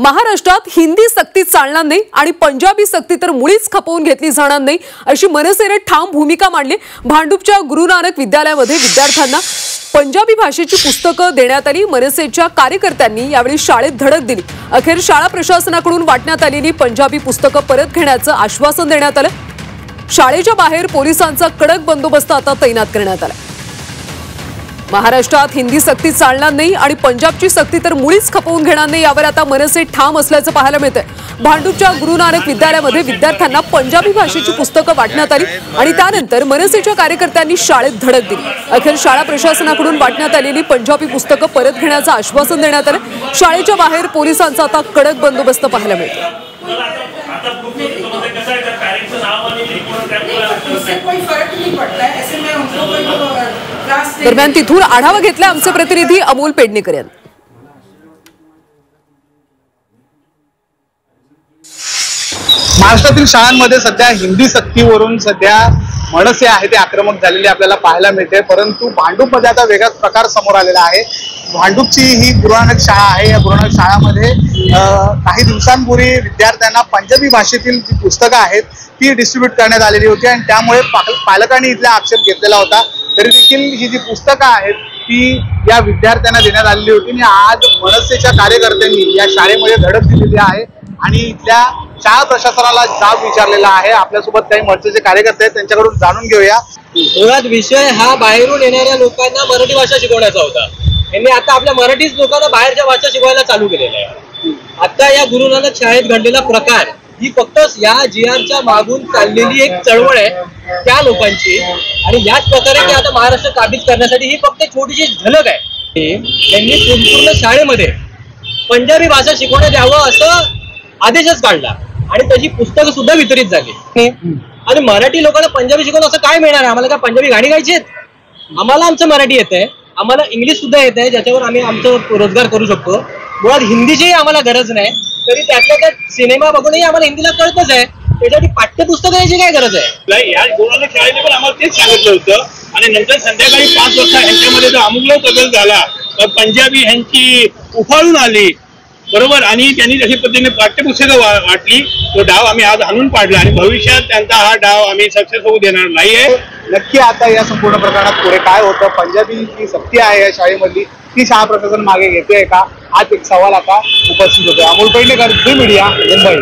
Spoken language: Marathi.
महाराष्ट्रात हिंदी सक्ती चालणार नाही आणि पंजाबी सक्ती तर मुळीच खपवून घेतली जाणार नाही अशी मनसेने ठाम भूमिका मांडली। भांडूपच्या गुरु नानक विद्यालयामध्ये विद्यार्थ्यांना पंजाबी भाषेची पुस्तकं देण्यात आली। मनसेच्या कार्यकर्त्यांनी यावेळी शाळेत धडक दिली। अखेर शाळा प्रशासनाकडून वाटण्यात आलेली पंजाबी पुस्तकं परत घेण्याचं आश्वासन देण्यात आलं। शाळेच्या बाहेर पोलिसांचा कडक बंदोबस्त आता तैनात करण्यात आला। महाराष्ट्रात हिंदी सक्ती चालणार नाही आणि पंजाबची सक्ती तर मुळीच खपवून घेणार नाही यावर आता मनसे ठाम असल्याचं पाहायला मिळतंय। भांडूपच्या गुरु नानक विद्यालयामध्ये विद्यार्थ्यांना पंजाबी भाषेची पुस्तकं वाटण्यात आली आणि त्यानंतर मनसेच्या कार्यकर्त्यांनी शाळेत धडक दिली। अखेर शाळा प्रशासनाकडून वाटण्यात आलेली पंजाबी पुस्तकं परत घेण्याचं आश्वासन देण्यात आलं। शाळेच्या बाहेर पोलिसांचा आता कडक बंदोबस्त पाहायला मिळतो। दरम्यान तिथून आढावा घेतला आमचे प्रतिनिधी अमोल पेडणेकर यांनी। महाराष्ट्रातील शाळांमध्ये सध्या हिंदी सक्तीवरून सध्या मनसे आहे ते आक्रमक झालेले आपल्याला पाहायला मिळते। परंतु भांडूपमध्ये आता वेगळाच प्रकार समोर आलेला आहे। भांडूपची ही गुरु नानक शाळा आहे। या गुरु नानक शाळामध्ये काही दिवसांपूर्वी विद्यार्थ्यांना पंजाबी भाषेतील जी पुस्तकं आहेत ती डिस्ट्रीब्यूट करण्यात आलेली होती आणि त्यामुळे पालकांनी इथला आक्षेप घेतलेला होता। तरी देखील ही जी पुस्तकं आहेत ती या विद्यार्थ्यांना देण्यात आलेली होती आणि आज मनसेच्या कार्यकर्त्यांनी या शाळेमध्ये धडक दिलेली आहे आणि इथल्या शाळा प्रशासनाला जाब विचारलेला आहे। आपल्यासोबत काही मनसेचे कार्यकर्ते आहेत, त्यांच्याकडून जाणून घेऊया। मुळात विषय हा बाहेरून येणाऱ्या लोकांना मराठी भाषा शिकवण्याचा होता। यांनी आता आपल्या मराठीच लोकांना बाहेरच्या भाषा शिकवायला चालू केलेला आहे। आता या गुरु नानक शाळेत घडलेला प्रकार ही फक्त या जीआरच्या मागून चाललेली एक चळवळ आहे त्या लोकांची आणि याच प्रकारे ते आता महाराष्ट्र काबीज करण्यासाठी ही फक्त छोटीशी झलक आहे। त्यांनी संपूर्ण शाळेमध्ये पंजाबी भाषा शिकवण्यात यावं असं आदेशच काढला आणि त्याची पुस्तकं सुद्धा वितरित झाली। आणि मराठी लोकांना पंजाबी शिकवणं असं काय मिळणार आहे? आम्हाला काय पंजाबी गाणी गायची आहेत? आम्हाला आमचं मराठी येतंय, आम्हाला इंग्लिश सुद्धा येत आहे ज्याच्यावर आम्ही आमचं रोजगार करू शकतो। मुळात हिंदीची आम्हाला गरज नाही, तरी त्यातल्या त्यात सिनेमा बघूनही आम्हाला हिंदीला कळतच आहे। त्याच्यासाठी पाठ्यपुस्तक याची काय गरज आहे? या गुरु नानक शाळेने पण आम्हाला तेच सांगितलं होतं आणि नंतर संध्याकाळी 5 वाजता ह्यांच्यामध्ये जो आमुलाव बदल झाला तर पंजाबी ह्यांची उफाळून आली, बरोबर, आणि त्यांनी जशी पद्धतीने पाठ्यपुस्तकं वाटली तो डाव आम्ही आज हाणून पाडला आणि भविष्यात त्यांचा हा डाव आम्ही सक्सेस होऊ देणार नाहीये। नक्की आता या संपूर्ण प्रकरणात पुढे काय होतं? पंजाबी जी सक्ती आहे या शाळेमधली ती शाळा प्रशासन मागे घेते का? हाच एक सवाल आता उपस्थित होतो। अमोल पेडणेकर, झी मीडिया, मुंबई।